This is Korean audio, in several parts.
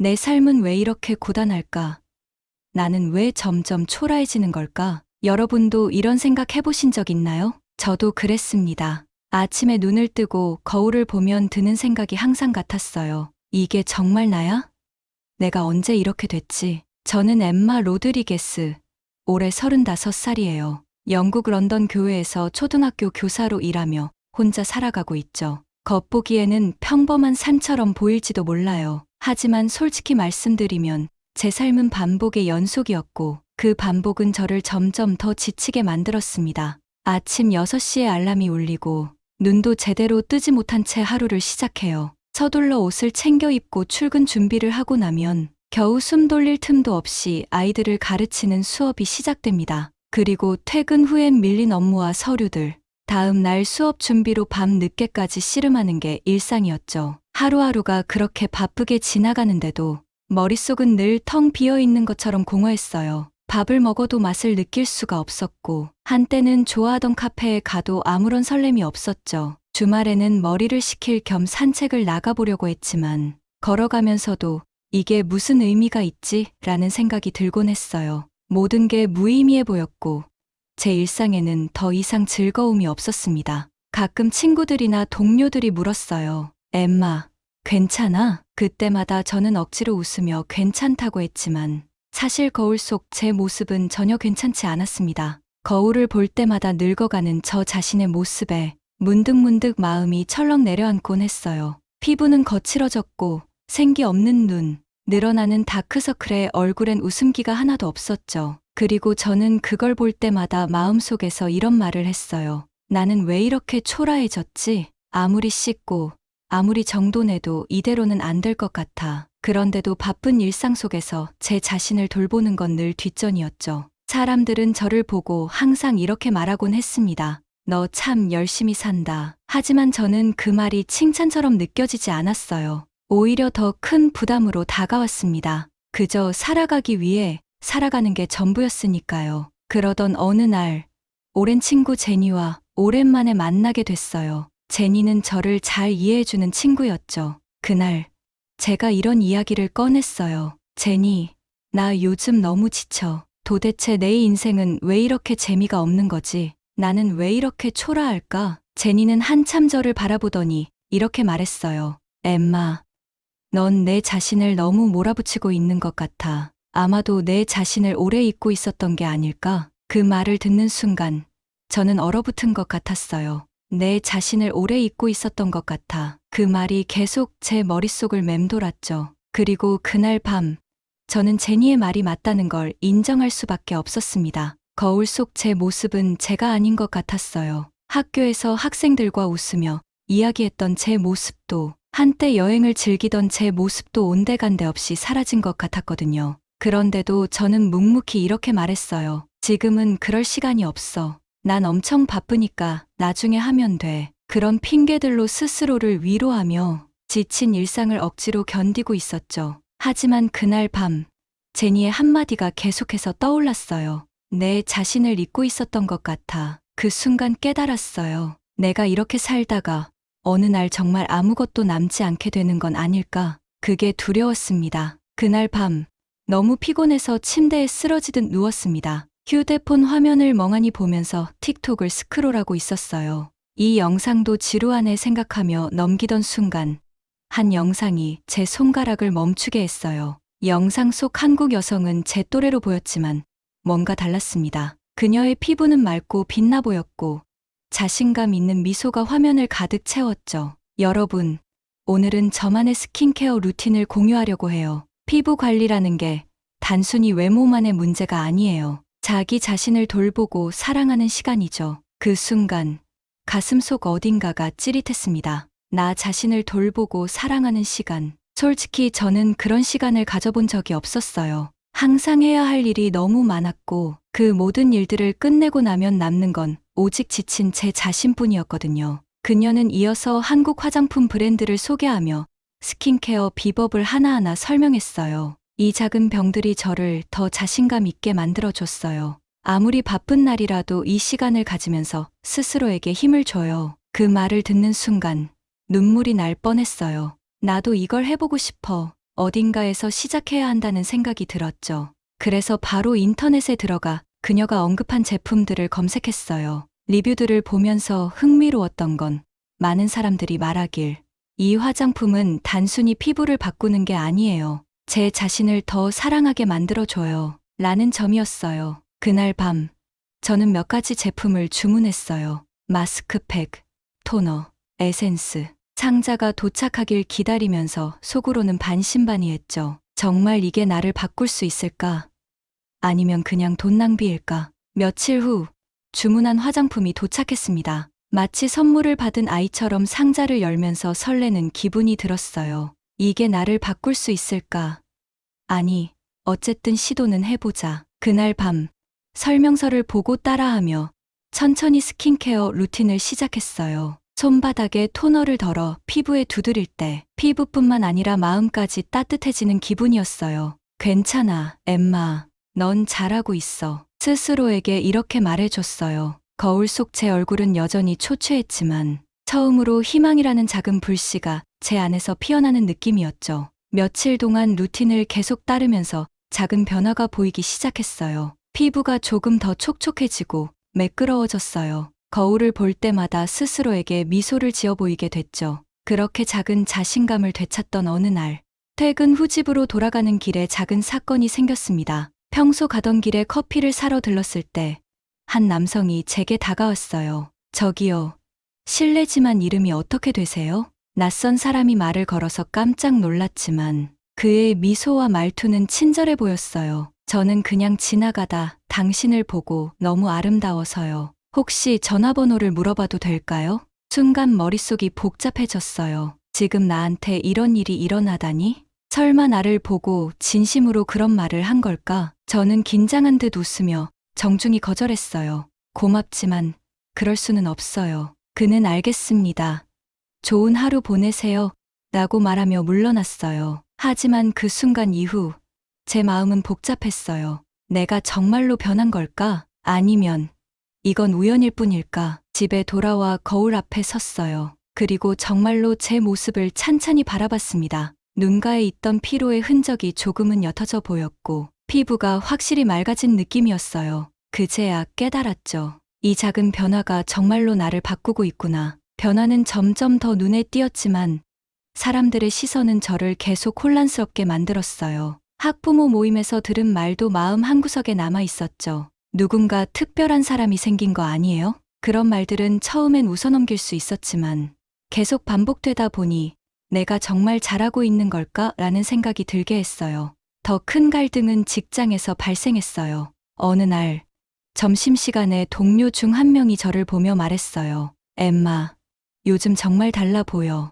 내 삶은 왜 이렇게 고단할까? 나는 왜 점점 초라해지는 걸까? 여러분도 이런 생각 해보신 적 있나요? 저도 그랬습니다. 아침에 눈을 뜨고 거울을 보면 드는 생각이 항상 같았어요. 이게 정말 나야? 내가 언제 이렇게 됐지? 저는 엠마 로드리게스. 올해 35살이에요. 영국 런던 교회에서 초등학교 교사로 일하며 혼자 살아가고 있죠. 겉보기에는 평범한 삶처럼 보일지도 몰라요. 하지만 솔직히 말씀드리면 제 삶은 반복의 연속이었고 그 반복은 저를 점점 더 지치게 만들었습니다. 아침 6시에 알람이 울리고 눈도 제대로 뜨지 못한 채 하루를 시작해요. 서둘러 옷을 챙겨 입고 출근 준비를 하고 나면 겨우 숨 돌릴 틈도 없이 아이들을 가르치는 수업이 시작됩니다. 그리고 퇴근 후엔 밀린 업무와 서류들, 다음 날 수업 준비로 밤 늦게까지 씨름하는 게 일상이었죠. 하루하루가 그렇게 바쁘게 지나가는데도 머릿속은 늘 텅 비어 있는 것처럼 공허했어요. 밥을 먹어도 맛을 느낄 수가 없었고 한때는 좋아하던 카페에 가도 아무런 설렘이 없었죠. 주말에는 머리를 식힐 겸 산책을 나가보려고 했지만 걸어가면서도 이게 무슨 의미가 있지? 라는 생각이 들곤 했어요. 모든 게 무의미해 보였고 제 일상에는 더 이상 즐거움이 없었습니다. 가끔 친구들이나 동료들이 물었어요. 엠마, 괜찮아? 그때마다 저는 억지로 웃으며 괜찮다고 했지만 사실 거울 속 제 모습은 전혀 괜찮지 않았습니다. 거울을 볼 때마다 늙어가는 저 자신의 모습에 문득문득 마음이 철렁 내려앉곤 했어요. 피부는 거칠어졌고 생기 없는 눈, 늘어나는 다크서클에 얼굴엔 웃음기가 하나도 없었죠. 그리고 저는 그걸 볼 때마다 마음속에서 이런 말을 했어요. 나는 왜 이렇게 초라해졌지? 아무리 씻고 아무리 정돈해도 이대로는 안 될 것 같아. 그런데도 바쁜 일상 속에서 제 자신을 돌보는 건 늘 뒷전이었죠. 사람들은 저를 보고 항상 이렇게 말하곤 했습니다. 너 참 열심히 산다. 하지만 저는 그 말이 칭찬처럼 느껴지지 않았어요. 오히려 더 큰 부담으로 다가왔습니다. 그저 살아가기 위해 살아가는 게 전부였으니까요. 그러던 어느 날, 오랜 친구 제니와 오랜만에 만나게 됐어요. 제니는 저를 잘 이해해주는 친구였죠. 그날, 제가 이런 이야기를 꺼냈어요. 제니, 나 요즘 너무 지쳐. 도대체 내 인생은 왜 이렇게 재미가 없는 거지? 나는 왜 이렇게 초라할까? 제니는 한참 저를 바라보더니 이렇게 말했어요. 엠마, 넌 내 자신을 너무 몰아붙이고 있는 것 같아. 아마도 내 자신을 오래 잊고 있었던 게 아닐까? 그 말을 듣는 순간 저는 얼어붙은 것 같았어요. 내 자신을 오래 잊고 있었던 것 같아. 그 말이 계속 제 머릿속을 맴돌았죠. 그리고 그날 밤 저는 제니의 말이 맞다는 걸 인정할 수밖에 없었습니다. 거울 속 제 모습은 제가 아닌 것 같았어요. 학교에서 학생들과 웃으며 이야기했던 제 모습도 한때 여행을 즐기던 제 모습도 온데간데 없이 사라진 것 같았거든요. 그런데도 저는 묵묵히 이렇게 말했어요. 지금은 그럴 시간이 없어. 난 엄청 바쁘니까 나중에 하면 돼. 그런 핑계들로 스스로를 위로하며 지친 일상을 억지로 견디고 있었죠. 하지만 그날 밤 제니의 한마디가 계속해서 떠올랐어요. 내 자신을 잊고 있었던 것 같아. 그 순간 깨달았어요. 내가 이렇게 살다가 어느 날 정말 아무것도 남지 않게 되는 건 아닐까. 그게 두려웠습니다. 그날 밤 너무 피곤해서 침대에 쓰러지듯 누웠습니다. 휴대폰 화면을 멍하니 보면서 틱톡을 스크롤하고 있었어요. 이 영상도 지루하네 생각하며 넘기던 순간 한 영상이 제 손가락을 멈추게 했어요. 영상 속 한국 여성은 제 또래로 보였지만 뭔가 달랐습니다. 그녀의 피부는 맑고 빛나 보였고 자신감 있는 미소가 화면을 가득 채웠죠. 여러분, 오늘은 저만의 스킨케어 루틴을 공유하려고 해요. 피부 관리라는 게 단순히 외모만의 문제가 아니에요. 자기 자신을 돌보고 사랑하는 시간이죠. 그 순간 가슴속 어딘가가 찌릿했습니다. 나 자신을 돌보고 사랑하는 시간. 솔직히 저는 그런 시간을 가져본 적이 없었어요. 항상 해야 할 일이 너무 많았고 그 모든 일들을 끝내고 나면 남는 건 오직 지친 제 자신뿐이었거든요. 그녀는 이어서 한국 화장품 브랜드를 소개하며 스킨케어 비법을 하나하나 설명했어요. 이 작은 병들이 저를 더 자신감 있게 만들어줬어요. 아무리 바쁜 날이라도 이 시간을 가지면서 스스로에게 힘을 줘요. 그 말을 듣는 순간 눈물이 날 뻔했어요. 나도 이걸 해보고 싶어. 어딘가에서 시작해야 한다는 생각이 들었죠. 그래서 바로 인터넷에 들어가 그녀가 언급한 제품들을 검색했어요. 리뷰들을 보면서 흥미로웠던 건 많은 사람들이 말하길 이 화장품은 단순히 피부를 바꾸는 게 아니에요. 제 자신을 더 사랑하게 만들어줘요. 라는 점이었어요. 그날 밤 저는 몇 가지 제품을 주문했어요. 마스크팩, 토너, 에센스. 상자가 도착하길 기다리면서 속으로는 반신반의했죠. 정말 이게 나를 바꿀 수 있을까? 아니면 그냥 돈 낭비일까? 며칠 후 주문한 화장품이 도착했습니다. 마치 선물을 받은 아이처럼 상자를 열면서 설레는 기분이 들었어요. 이게 나를 바꿀 수 있을까? 아니, 어쨌든 시도는 해보자. 그날 밤 설명서를 보고 따라하며 천천히 스킨케어 루틴을 시작했어요. 손바닥에 토너를 덜어 피부에 두드릴 때 피부뿐만 아니라 마음까지 따뜻해지는 기분이었어요. 괜찮아, 엠마. 넌 잘하고 있어. 스스로에게 이렇게 말해줬어요. 거울 속 제 얼굴은 여전히 초췌했지만 처음으로 희망이라는 작은 불씨가 제 안에서 피어나는 느낌이었죠. 며칠 동안 루틴을 계속 따르면서 작은 변화가 보이기 시작했어요. 피부가 조금 더 촉촉해지고 매끄러워졌어요. 거울을 볼 때마다 스스로에게 미소를 지어 보이게 됐죠. 그렇게 작은 자신감을 되찾던 어느 날, 퇴근 후 집으로 돌아가는 길에 작은 사건이 생겼습니다. 평소 가던 길에 커피를 사러 들렀을 때, 한 남성이 제게 다가왔어요. 저기요. 실례지만 이름이 어떻게 되세요? 낯선 사람이 말을 걸어서 깜짝 놀랐지만, 그의 미소와 말투는 친절해 보였어요. 저는 그냥 지나가다 당신을 보고 너무 아름다워서요. 혹시 전화번호를 물어봐도 될까요? 순간 머릿속이 복잡해졌어요. 지금 나한테 이런 일이 일어나다니? 설마 나를 보고 진심으로 그런 말을 한 걸까? 저는 긴장한 듯 웃으며 정중히 거절했어요. 고맙지만 그럴 수는 없어요. 그는 알겠습니다. 좋은 하루 보내세요. 라고 말하며 물러났어요. 하지만 그 순간 이후 제 마음은 복잡했어요. 내가 정말로 변한 걸까? 아니면 이건 우연일 뿐일까? 집에 돌아와 거울 앞에 섰어요. 그리고 정말로 제 모습을 찬찬히 바라봤습니다. 눈가에 있던 피로의 흔적이 조금은 옅어져 보였고 피부가 확실히 맑아진 느낌이었어요. 그제야 깨달았죠. 이 작은 변화가 정말로 나를 바꾸고 있구나. 변화는 점점 더 눈에 띄었지만 사람들의 시선은 저를 계속 혼란스럽게 만들었어요. 학부모 모임에서 들은 말도 마음 한구석에 남아 있었죠. 누군가 특별한 사람이 생긴 거 아니에요? 그런 말들은 처음엔 웃어넘길 수 있었지만 계속 반복되다 보니 내가 정말 잘하고 있는 걸까? 라는 생각이 들게 했어요. 더 큰 갈등은 직장에서 발생했어요. 어느 날 점심시간에 동료 중 한 명이 저를 보며 말했어요. 엠마, 요즘 정말 달라 보여.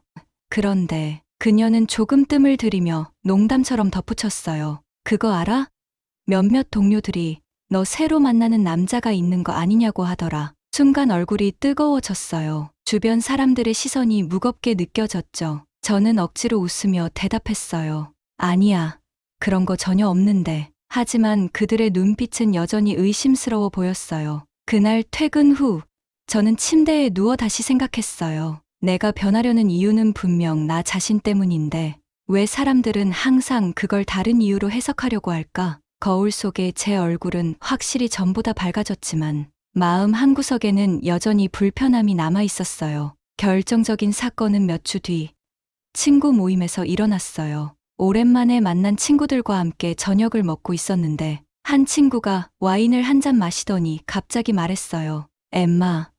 그런데 그녀는 조금 뜸을 들이며 농담처럼 덧붙였어요. 그거 알아? 몇몇 동료들이 너 새로 만나는 남자가 있는 거 아니냐고 하더라. 순간 얼굴이 뜨거워졌어요. 주변 사람들의 시선이 무겁게 느껴졌죠. 저는 억지로 웃으며 대답했어요. 아니야. 그런 거 전혀 없는데. 하지만 그들의 눈빛은 여전히 의심스러워 보였어요. 그날 퇴근 후 저는 침대에 누워 다시 생각했어요. 내가 변하려는 이유는 분명 나 자신 때문인데 왜 사람들은 항상 그걸 다른 이유로 해석하려고 할까? 거울 속의 제 얼굴은 확실히 전보다 밝아졌지만 마음 한구석에는 여전히 불편함이 남아 있었어요. 결정적인 사건은 몇 주 뒤 친구 모임에서 일어났어요. 오랜만에 만난 친구들과 함께 저녁을 먹고 있었는데 한 친구가 와인을 한 잔 마시더니 갑자기 말했어요. 엠마,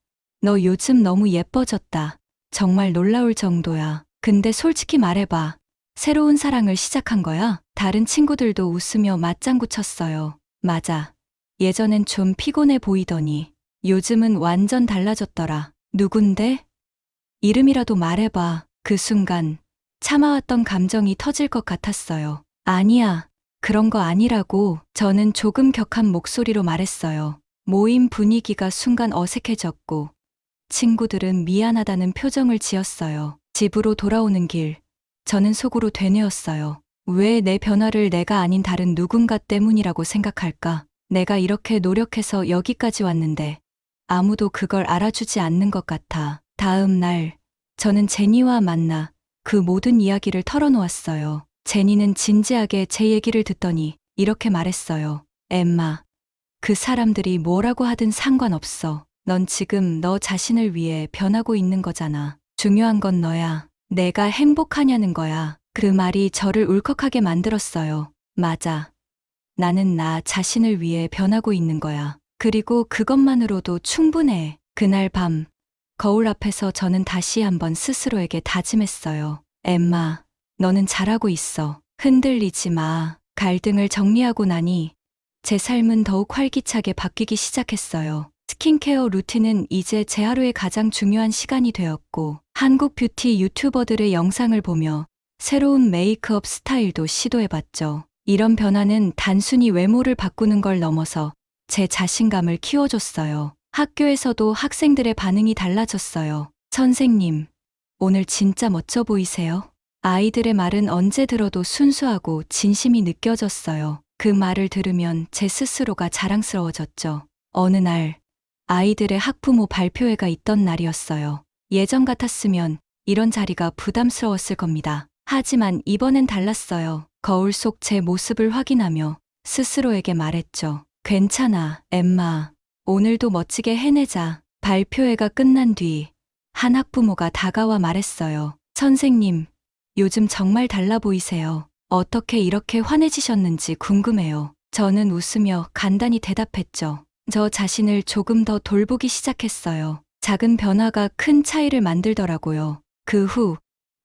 너 요즘 너무 예뻐졌다. 정말 놀라울 정도야. 근데 솔직히 말해봐. 새로운 사랑을 시작한 거야? 다른 친구들도 웃으며 맞장구 쳤어요. 맞아. 예전엔 좀 피곤해 보이더니 요즘은 완전 달라졌더라. 누군데? 이름이라도 말해봐. 그 순간 참아왔던 감정이 터질 것 같았어요. 아니야. 그런 거 아니라고. 저는 조금 격한 목소리로 말했어요. 모임 분위기가 순간 어색해졌고 친구들은 미안하다는 표정을 지었어요. 집으로 돌아오는 길, 저는 속으로 되뇌었어요. 왜 내 변화를 내가 아닌 다른 누군가 때문이라고 생각할까? 내가 이렇게 노력해서 여기까지 왔는데 아무도 그걸 알아주지 않는 것 같아. 다음 날, 저는 제니와 만나 그 모든 이야기를 털어놓았어요. 제니는 진지하게 제 얘기를 듣더니 이렇게 말했어요. 엠마, 그 사람들이 뭐라고 하든 상관없어. 넌 지금 너 자신을 위해 변하고 있는 거잖아. 중요한 건 너야. 내가 행복하냐는 거야. 그 말이 저를 울컥하게 만들었어요. 맞아. 나는 나 자신을 위해 변하고 있는 거야. 그리고 그것만으로도 충분해. 그날 밤, 거울 앞에서 저는 다시 한번 스스로에게 다짐했어요. 엠마, 너는 잘하고 있어. 흔들리지 마. 갈등을 정리하고 나니 제 삶은 더욱 활기차게 바뀌기 시작했어요. 스킨케어 루틴은 이제 제 하루의 가장 중요한 시간이 되었고, 한국 뷰티 유튜버들의 영상을 보며 새로운 메이크업 스타일도 시도해봤죠. 이런 변화는 단순히 외모를 바꾸는 걸 넘어서 제 자신감을 키워줬어요. 학교에서도 학생들의 반응이 달라졌어요. 선생님, 오늘 진짜 멋져 보이세요? 아이들의 말은 언제 들어도 순수하고 진심이 느껴졌어요. 그 말을 들으면 제 스스로가 자랑스러워졌죠. 어느 날, 아이들의 학부모 발표회가 있던 날이었어요. 예전 같았으면 이런 자리가 부담스러웠을 겁니다. 하지만 이번엔 달랐어요. 거울 속 제 모습을 확인하며 스스로에게 말했죠. 괜찮아, 엠마. 오늘도 멋지게 해내자. 발표회가 끝난 뒤 한 학부모가 다가와 말했어요. 선생님, 요즘 정말 달라 보이세요. 어떻게 이렇게 환해지셨는지 궁금해요. 저는 웃으며 간단히 대답했죠. 저 자신을 조금 더 돌보기 시작했어요. 작은 변화가 큰 차이를 만들더라고요. 그 후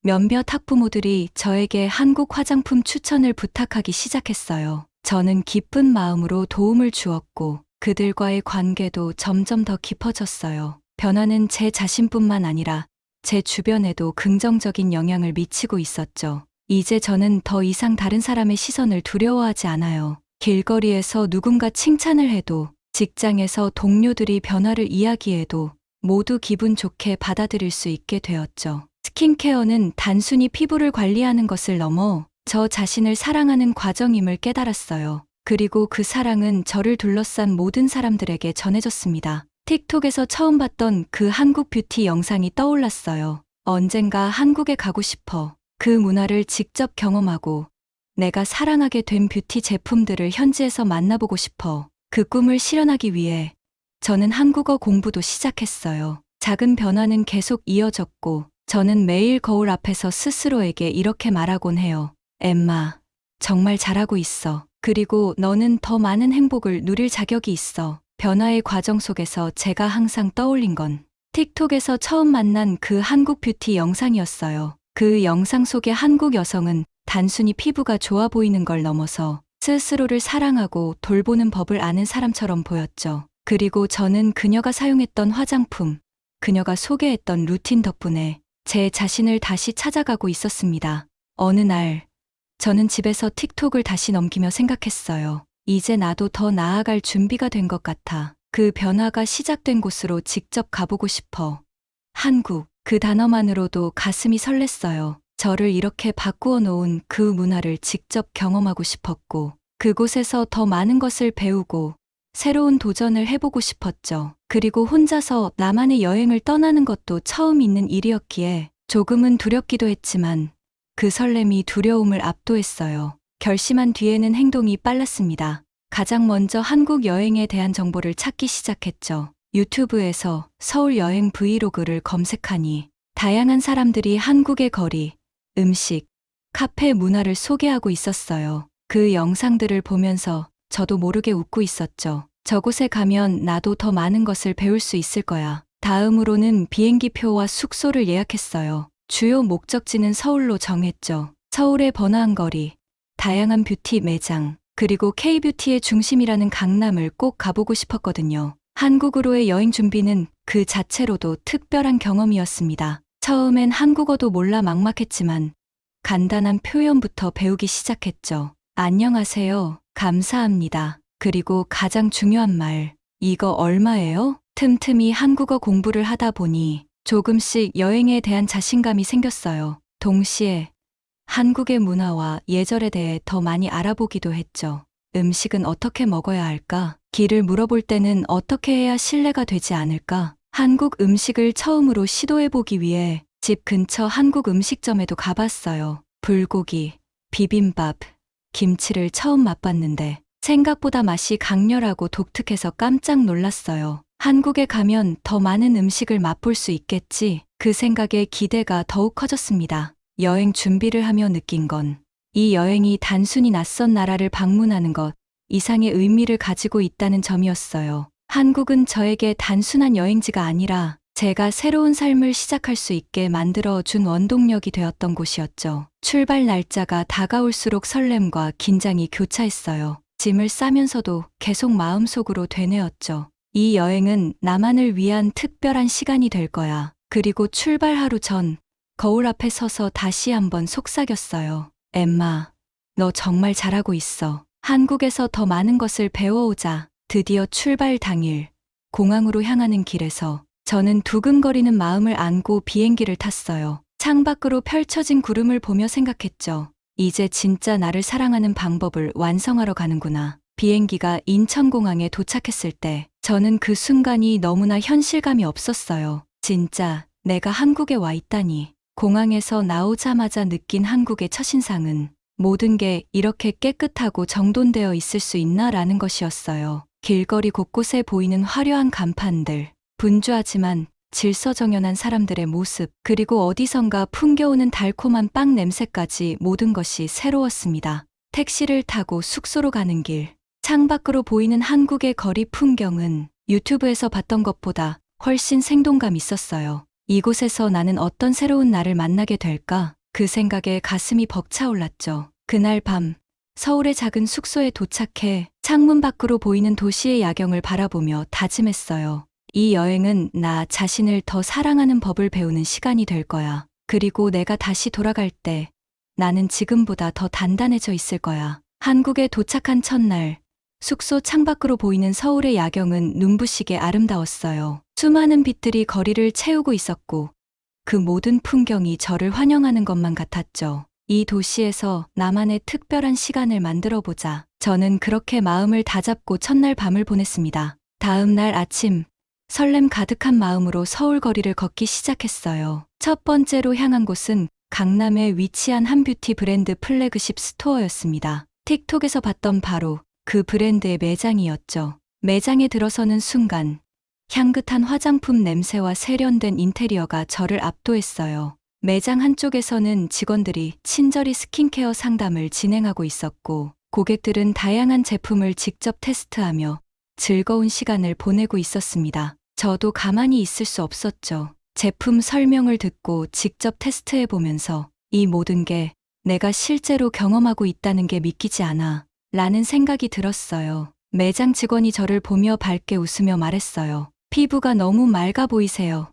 몇몇 학부모들이 저에게 한국 화장품 추천을 부탁하기 시작했어요. 저는 기쁜 마음으로 도움을 주었고 그들과의 관계도 점점 더 깊어졌어요. 변화는 제 자신뿐만 아니라 제 주변에도 긍정적인 영향을 미치고 있었죠. 이제 저는 더 이상 다른 사람의 시선을 두려워하지 않아요. 길거리에서 누군가 칭찬을 해도, 직장에서 동료들이 변화를 이야기해도 모두 기분 좋게 받아들일 수 있게 되었죠. 스킨케어는 단순히 피부를 관리하는 것을 넘어 저 자신을 사랑하는 과정임을 깨달았어요. 그리고 그 사랑은 저를 둘러싼 모든 사람들에게 전해졌습니다. 틱톡에서 처음 봤던 그 한국 뷰티 영상이 떠올랐어요. 언젠가 한국에 가고 싶어. 그 문화를 직접 경험하고 내가 사랑하게 된 뷰티 제품들을 현지에서 만나보고 싶어. 그 꿈을 실현하기 위해 저는 한국어 공부도 시작했어요. 작은 변화는 계속 이어졌고 저는 매일 거울 앞에서 스스로에게 이렇게 말하곤 해요. 엠마, 정말 잘하고 있어. 그리고 너는 더 많은 행복을 누릴 자격이 있어. 변화의 과정 속에서 제가 항상 떠올린 건 틱톡에서 처음 만난 그 한국 뷰티 영상이었어요. 그 영상 속의 한국 여성은 단순히 피부가 좋아 보이는 걸 넘어서 스스로를 사랑하고 돌보는 법을 아는 사람처럼 보였죠. 그리고 저는 그녀가 사용했던 화장품, 그녀가 소개했던 루틴 덕분에 제 자신을 다시 찾아가고 있었습니다. 어느 날, 저는 집에서 틱톡을 다시 넘기며 생각했어요. 이제 나도 더 나아갈 준비가 된 것 같아. 그 변화가 시작된 곳으로 직접 가보고 싶어. 한국, 그 단어만으로도 가슴이 설렜어요. 저를 이렇게 바꾸어 놓은 그 문화를 직접 경험하고 싶었고, 그곳에서 더 많은 것을 배우고, 새로운 도전을 해보고 싶었죠. 그리고 혼자서 나만의 여행을 떠나는 것도 처음 있는 일이었기에 조금은 두렵기도 했지만, 그 설렘이 두려움을 압도했어요. 결심한 뒤에는 행동이 빨랐습니다. 가장 먼저 한국 여행에 대한 정보를 찾기 시작했죠. 유튜브에서 서울 여행 브이로그를 검색하니 다양한 사람들이 한국의 거리, 음식, 카페 문화를 소개하고 있었어요. 그 영상들을 보면서 저도 모르게 웃고 있었죠. 저곳에 가면 나도 더 많은 것을 배울 수 있을 거야. 다음으로는 비행기표와 숙소를 예약했어요. 주요 목적지는 서울로 정했죠. 서울의 번화한 거리, 다양한 뷰티 매장, 그리고 K뷰티의 중심이라는 강남을 꼭 가보고 싶었거든요. 한국으로의 여행 준비는 그 자체로도 특별한 경험이었습니다. 처음엔 한국어도 몰라 막막했지만 간단한 표현부터 배우기 시작했죠. 안녕하세요. 감사합니다. 그리고 가장 중요한 말, 이거 얼마예요? 틈틈이 한국어 공부를 하다 보니 조금씩 여행에 대한 자신감이 생겼어요. 동시에 한국의 문화와 예절에 대해 더 많이 알아보기도 했죠. 음식은 어떻게 먹어야 할까? 길을 물어볼 때는 어떻게 해야 신뢰가 되지 않을까? 한국 음식을 처음으로 시도해보기 위해 집 근처 한국 음식점에도 가봤어요. 불고기, 비빔밥, 김치를 처음 맛봤는데 생각보다 맛이 강렬하고 독특해서 깜짝 놀랐어요. 한국에 가면 더 많은 음식을 맛볼 수 있겠지. 그 생각에 기대가 더욱 커졌습니다. 여행 준비를 하며 느낀 건 이 여행이 단순히 낯선 나라를 방문하는 것 이상의 의미를 가지고 있다는 점이었어요. 한국은 저에게 단순한 여행지가 아니라 제가 새로운 삶을 시작할 수 있게 만들어 준 원동력이 되었던 곳이었죠. 출발 날짜가 다가올수록 설렘과 긴장이 교차했어요. 짐을 싸면서도 계속 마음속으로 되뇌었죠. 이 여행은 나만을 위한 특별한 시간이 될 거야. 그리고 출발 하루 전 거울 앞에 서서 다시 한번 속삭였어요. 엠마, 너 정말 잘하고 있어. 한국에서 더 많은 것을 배워오자. 드디어 출발 당일, 공항으로 향하는 길에서 저는 두근거리는 마음을 안고 비행기를 탔어요. 창밖으로 펼쳐진 구름을 보며 생각했죠. 이제 진짜 나를 사랑하는 방법을 완성하러 가는구나. 비행기가 인천공항에 도착했을 때 저는 그 순간이 너무나 현실감이 없었어요. 진짜 내가 한국에 와 있다니. 공항에서 나오자마자 느낀 한국의 첫인상은 모든 게 이렇게 깨끗하고 정돈되어 있을 수 있나라는 것이었어요. 길거리 곳곳에 보이는 화려한 간판들, 분주하지만 질서정연한 사람들의 모습, 그리고 어디선가 풍겨오는 달콤한 빵 냄새까지 모든 것이 새로웠습니다. 택시를 타고 숙소로 가는 길, 창밖으로 보이는 한국의 거리 풍경은 유튜브에서 봤던 것보다 훨씬 생동감 있었어요. 이곳에서 나는 어떤 새로운 나를 만나게 될까? 그 생각에 가슴이 벅차올랐죠. 그날 밤, 서울의 작은 숙소에 도착해 창문 밖으로 보이는 도시의 야경을 바라보며 다짐했어요. 이 여행은 나 자신을 더 사랑하는 법을 배우는 시간이 될 거야. 그리고 내가 다시 돌아갈 때 나는 지금보다 더 단단해져 있을 거야. 한국에 도착한 첫날, 숙소 창밖으로 보이는 서울의 야경은 눈부시게 아름다웠어요. 수많은 빛들이 거리를 채우고 있었고 그 모든 풍경이 저를 환영하는 것만 같았죠. 이 도시에서 나만의 특별한 시간을 만들어 보자. 저는 그렇게 마음을 다잡고 첫날 밤을 보냈습니다. 다음 날 아침, 설렘 가득한 마음으로 서울 거리를 걷기 시작했어요. 첫 번째로 향한 곳은 강남에 위치한 한 뷰티 브랜드 플래그십 스토어였습니다. 틱톡에서 봤던 바로 그 브랜드의 매장이었죠. 매장에 들어서는 순간 향긋한 화장품 냄새와 세련된 인테리어가 저를 압도했어요. 매장 한쪽에서는 직원들이 친절히 스킨케어 상담을 진행하고 있었고 고객들은 다양한 제품을 직접 테스트하며 즐거운 시간을 보내고 있었습니다. 저도 가만히 있을 수 없었죠. 제품 설명을 듣고 직접 테스트해 보면서 이 모든 게 내가 실제로 경험하고 있다는 게 믿기지 않아 라는 생각이 들었어요. 매장 직원이 저를 보며 밝게 웃으며 말했어요. 피부가 너무 맑아 보이세요.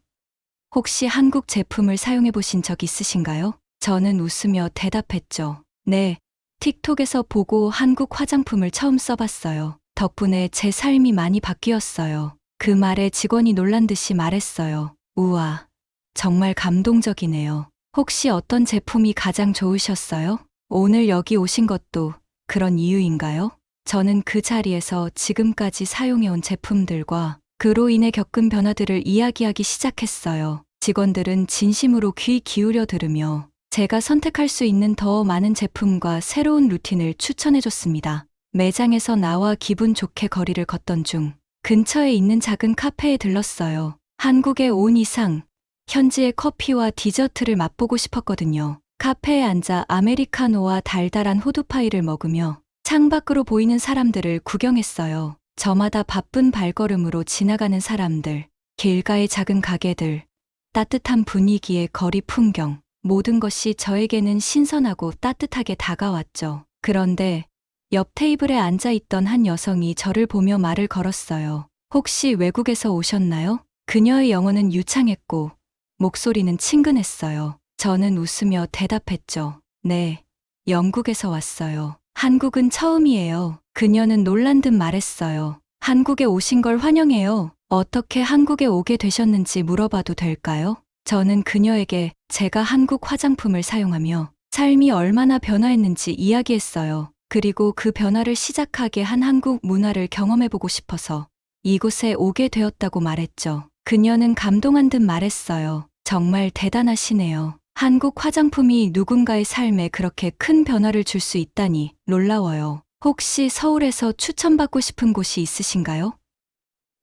혹시 한국 제품을 사용해 보신 적 있으신가요? 저는 웃으며 대답했죠. 네, 틱톡에서 보고 한국 화장품을 처음 써봤어요. 덕분에 제 삶이 많이 바뀌었어요. 그 말에 직원이 놀란 듯이 말했어요. 우와, 정말 감동적이네요. 혹시 어떤 제품이 가장 좋으셨어요? 오늘 여기 오신 것도 그런 이유인가요? 저는 그 자리에서 지금까지 사용해온 제품들과 그로 인해 겪은 변화들을 이야기하기 시작했어요. 직원들은 진심으로 귀 기울여 들으며 제가 선택할 수 있는 더 많은 제품과 새로운 루틴을 추천해줬습니다. 매장에서 나와 기분 좋게 거리를 걷던 중 근처에 있는 작은 카페에 들렀어요. 한국에 온 이상 현지의 커피와 디저트를 맛보고 싶었거든요. 카페에 앉아 아메리카노와 달달한 호두파이를 먹으며 창밖으로 보이는 사람들을 구경했어요. 저마다 바쁜 발걸음으로 지나가는 사람들, 길가의 작은 가게들, 따뜻한 분위기의 거리 풍경, 모든 것이 저에게는 신선하고 따뜻하게 다가왔죠. 그런데 옆 테이블에 앉아있던 한 여성이 저를 보며 말을 걸었어요. 혹시 외국에서 오셨나요? 그녀의 영어는 유창했고 목소리는 친근했어요. 저는 웃으며 대답했죠. 네, 영국에서 왔어요. 한국은 처음이에요. 그녀는 놀란 듯 말했어요. 한국에 오신 걸 환영해요. 어떻게 한국에 오게 되셨는지 물어봐도 될까요? 저는 그녀에게 제가 한국 화장품을 사용하며 삶이 얼마나 변화했는지 이야기했어요. 그리고 그 변화를 시작하게 한 한국 문화를 경험해보고 싶어서 이곳에 오게 되었다고 말했죠. 그녀는 감동한 듯 말했어요. 정말 대단하시네요. 한국 화장품이 누군가의 삶에 그렇게 큰 변화를 줄 수 있다니 놀라워요. 혹시 서울에서 추천받고 싶은 곳이 있으신가요?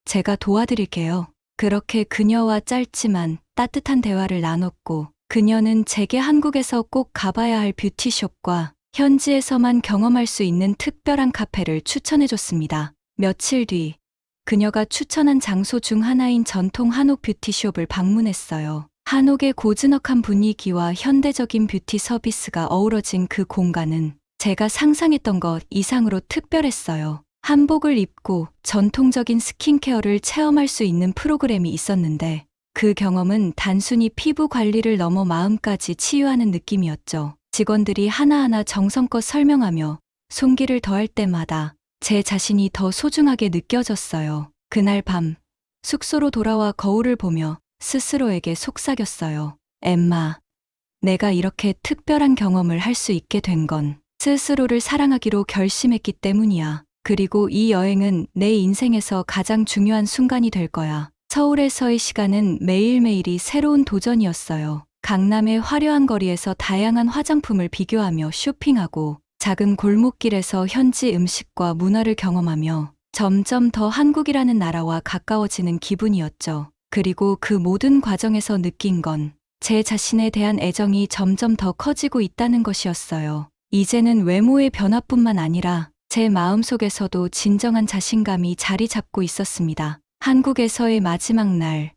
제가 도와드릴게요. 그렇게 그녀와 짧지만 따뜻한 대화를 나눴고, 그녀는 제게 한국에서 꼭 가봐야 할 뷰티숍과 현지에서만 경험할 수 있는 특별한 카페를 추천해줬습니다. 며칠 뒤, 그녀가 추천한 장소 중 하나인 전통 한옥 뷰티숍을 방문했어요. 한옥의 고즈넉한 분위기와 현대적인 뷰티 서비스가 어우러진 그 공간은 제가 상상했던 것 이상으로 특별했어요. 한복을 입고 전통적인 스킨케어를 체험할 수 있는 프로그램이 있었는데, 그 경험은 단순히 피부 관리를 넘어 마음까지 치유하는 느낌이었죠. 직원들이 하나하나 정성껏 설명하며 손길을 더할 때마다 제 자신이 더 소중하게 느껴졌어요. 그날 밤, 숙소로 돌아와 거울을 보며 스스로에게 속삭였어요. 엠마, 내가 이렇게 특별한 경험을 할 수 있게 된 건 스스로를 사랑하기로 결심했기 때문이야. 그리고 이 여행은 내 인생에서 가장 중요한 순간이 될 거야. 서울에서의 시간은 매일매일이 새로운 도전이었어요. 강남의 화려한 거리에서 다양한 화장품을 비교하며 쇼핑하고, 작은 골목길에서 현지 음식과 문화를 경험하며 점점 더 한국이라는 나라와 가까워지는 기분이었죠. 그리고 그 모든 과정에서 느낀 건 제 자신에 대한 애정이 점점 더 커지고 있다는 것이었어요. 이제는 외모의 변화뿐만 아니라 제 마음속에서도 진정한 자신감이 자리 잡고 있었습니다. 한국에서의 마지막 날,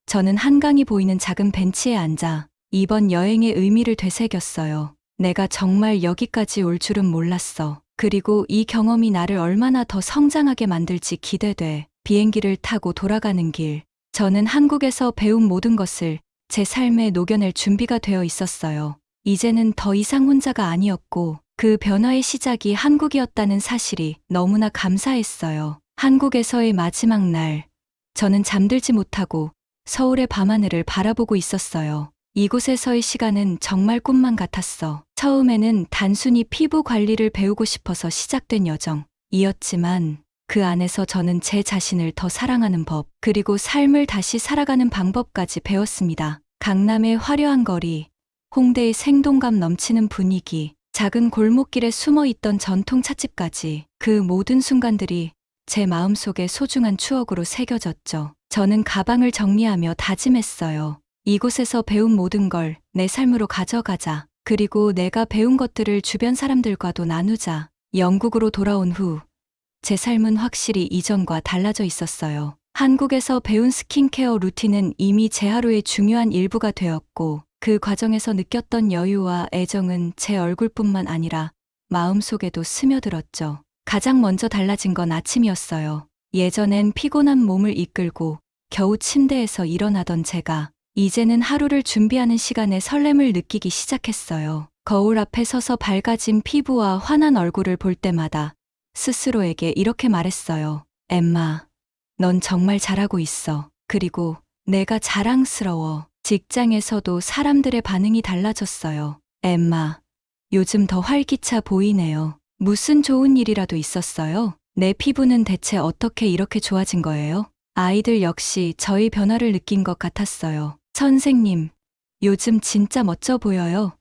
저는 한강이 보이는 작은 벤치에 앉아 이번 여행의 의미를 되새겼어요. 내가 정말 여기까지 올 줄은 몰랐어. 그리고 이 경험이 나를 얼마나 더 성장하게 만들지 기대돼. 비행기를 타고 돌아가는 길, 저는 한국에서 배운 모든 것을 제 삶에 녹여낼 준비가 되어 있었어요. 이제는 더 이상 혼자가 아니었고, 그 변화의 시작이 한국이었다는 사실이 너무나 감사했어요. 한국에서의 마지막 날, 저는 잠들지 못하고 서울의 밤하늘을 바라보고 있었어요. 이곳에서의 시간은 정말 꿈만 같았어. 처음에는 단순히 피부 관리를 배우고 싶어서 시작된 여정이었지만, 그 안에서 저는 제 자신을 더 사랑하는 법, 그리고 삶을 다시 살아가는 방법까지 배웠습니다. 강남의 화려한 거리, 홍대의 생동감 넘치는 분위기, 작은 골목길에 숨어 있던 전통 찻집까지, 그 모든 순간들이 제 마음속에 소중한 추억으로 새겨졌죠. 저는 가방을 정리하며 다짐했어요. 이곳에서 배운 모든 걸 내 삶으로 가져가자. 그리고 내가 배운 것들을 주변 사람들과도 나누자. 영국으로 돌아온 후, 제 삶은 확실히 이전과 달라져 있었어요. 한국에서 배운 스킨케어 루틴은 이미 제 하루의 중요한 일부가 되었고, 그 과정에서 느꼈던 여유와 애정은 제 얼굴뿐만 아니라 마음속에도 스며들었죠. 가장 먼저 달라진 건 아침이었어요. 예전엔 피곤한 몸을 이끌고 겨우 침대에서 일어나던 제가, 이제는 하루를 준비하는 시간에 설렘을 느끼기 시작했어요. 거울 앞에 서서 밝아진 피부와 환한 얼굴을 볼 때마다 스스로에게 이렇게 말했어요. 엠마, 넌 정말 잘하고 있어. 그리고 내가 자랑스러워. 직장에서도 사람들의 반응이 달라졌어요. 엠마, 요즘 더 활기차 보이네요. 무슨 좋은 일이라도 있었어요? 내 피부는 대체 어떻게 이렇게 좋아진 거예요? 아이들 역시 저희 변화를 느낀 것 같았어요. 선생님, 요즘 진짜 멋져 보여요.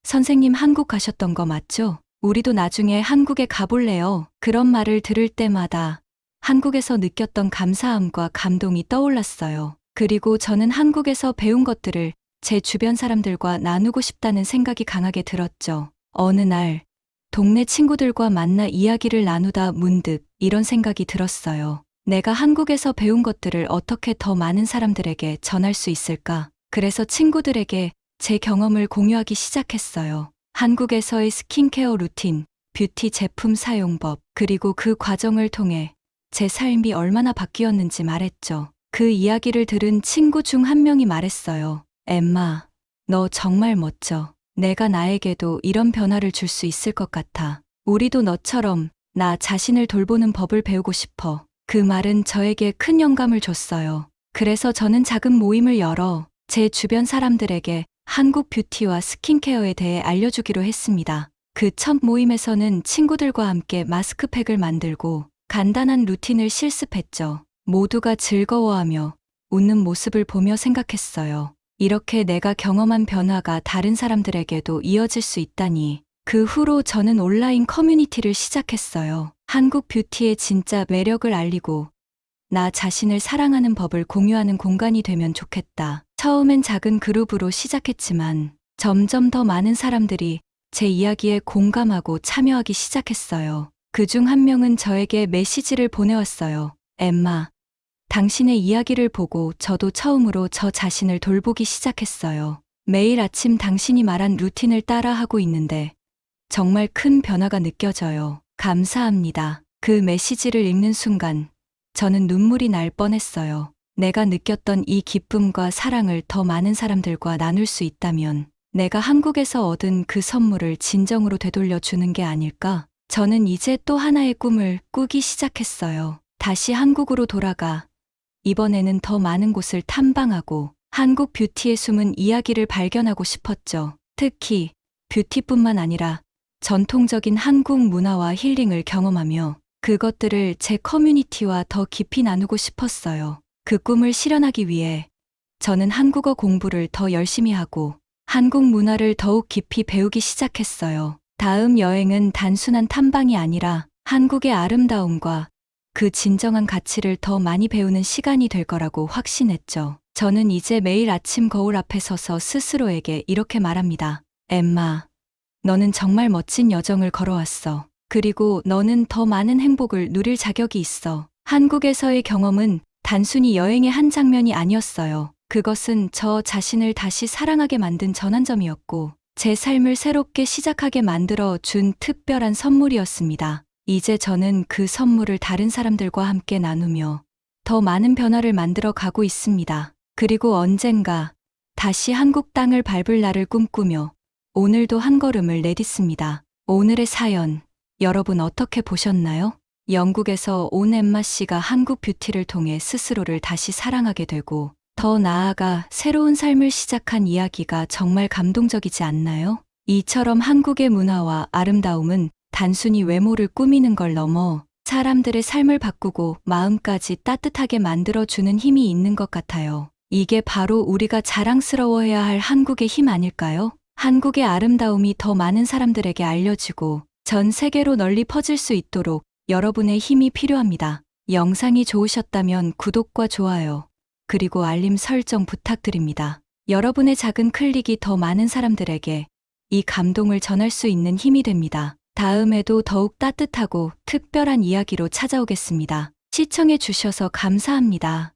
선생님 한국 가셨던 거 맞죠? 우리도 나중에 한국에 가볼래요. 그런 말을 들을 때마다 한국에서 느꼈던 감사함과 감동이 떠올랐어요. 그리고 저는 한국에서 배운 것들을 제 주변 사람들과 나누고 싶다는 생각이 강하게 들었죠. 어느 날, 동네 친구들과 만나 이야기를 나누다 문득 이런 생각이 들었어요. 내가 한국에서 배운 것들을 어떻게 더 많은 사람들에게 전할 수 있을까? 그래서 친구들에게 제 경험을 공유하기 시작했어요. 한국에서의 스킨케어 루틴, 뷰티 제품 사용법, 그리고 그 과정을 통해 제 삶이 얼마나 바뀌었는지 말했죠. 그 이야기를 들은 친구 중 한 명이 말했어요. 엠마, 너 정말 멋져. 내가 나에게도 이런 변화를 줄 수 있을 것 같아. 우리도 너처럼 나 자신을 돌보는 법을 배우고 싶어. 그 말은 저에게 큰 영감을 줬어요. 그래서 저는 작은 모임을 열어 제 주변 사람들에게 한국 뷰티와 스킨케어에 대해 알려주기로 했습니다. 그 첫 모임에서는 친구들과 함께 마스크팩을 만들고 간단한 루틴을 실습했죠. 모두가 즐거워하며 웃는 모습을 보며 생각했어요. 이렇게 내가 경험한 변화가 다른 사람들에게도 이어질 수 있다니. 그 후로 저는 온라인 커뮤니티를 시작했어요. 한국 뷰티의 진짜 매력을 알리고 나 자신을 사랑하는 법을 공유하는 공간이 되면 좋겠다. 처음엔 작은 그룹으로 시작했지만 점점 더 많은 사람들이 제 이야기에 공감하고 참여하기 시작했어요. 그중 한 명은 저에게 메시지를 보내왔어요. 엠마, 당신의 이야기를 보고 저도 처음으로 저 자신을 돌보기 시작했어요. 매일 아침 당신이 말한 루틴을 따라하고 있는데 정말 큰 변화가 느껴져요. 감사합니다. 그 메시지를 읽는 순간 저는 눈물이 날 뻔했어요. 내가 느꼈던 이 기쁨과 사랑을 더 많은 사람들과 나눌 수 있다면 내가 한국에서 얻은 그 선물을 진정으로 되돌려 주는 게 아닐까? 저는 이제 또 하나의 꿈을 꾸기 시작했어요. 다시 한국으로 돌아가 이번에는 더 많은 곳을 탐방하고 한국 뷰티의 숨은 이야기를 발견하고 싶었죠. 특히 뷰티뿐만 아니라 전통적인 한국 문화와 힐링을 경험하며 그것들을 제 커뮤니티와 더 깊이 나누고 싶었어요. 그 꿈을 실현하기 위해 저는 한국어 공부를 더 열심히 하고 한국 문화를 더욱 깊이 배우기 시작했어요. 다음 여행은 단순한 탐방이 아니라 한국의 아름다움과 그 진정한 가치를 더 많이 배우는 시간이 될 거라고 확신했죠. 저는 이제 매일 아침 거울 앞에 서서 스스로에게 이렇게 말합니다. 엠마, 너는 정말 멋진 여정을 걸어왔어. 그리고 너는 더 많은 행복을 누릴 자격이 있어. 한국에서의 경험은 단순히 여행의 한 장면이 아니었어요. 그것은 저 자신을 다시 사랑하게 만든 전환점이었고, 제 삶을 새롭게 시작하게 만들어 준 특별한 선물이었습니다. 이제 저는 그 선물을 다른 사람들과 함께 나누며 더 많은 변화를 만들어 가고 있습니다. 그리고 언젠가 다시 한국 땅을 밟을 날을 꿈꾸며 오늘도 한 걸음을 내딛습니다. 오늘의 사연, 여러분 어떻게 보셨나요? 영국에서 온 엠마 씨가 한국 뷰티를 통해 스스로를 다시 사랑하게 되고 더 나아가 새로운 삶을 시작한 이야기가 정말 감동적이지 않나요? 이처럼 한국의 문화와 아름다움은 단순히 외모를 꾸미는 걸 넘어 사람들의 삶을 바꾸고 마음까지 따뜻하게 만들어주는 힘이 있는 것 같아요. 이게 바로 우리가 자랑스러워해야 할 한국의 힘 아닐까요? 한국의 아름다움이 더 많은 사람들에게 알려지고 전 세계로 널리 퍼질 수 있도록 여러분의 힘이 필요합니다. 영상이 좋으셨다면 구독과 좋아요, 그리고 알림 설정 부탁드립니다. 여러분의 작은 클릭이 더 많은 사람들에게 이 감동을 전할 수 있는 힘이 됩니다. 다음에도 더욱 따뜻하고 특별한 이야기로 찾아오겠습니다. 시청해 주셔서 감사합니다.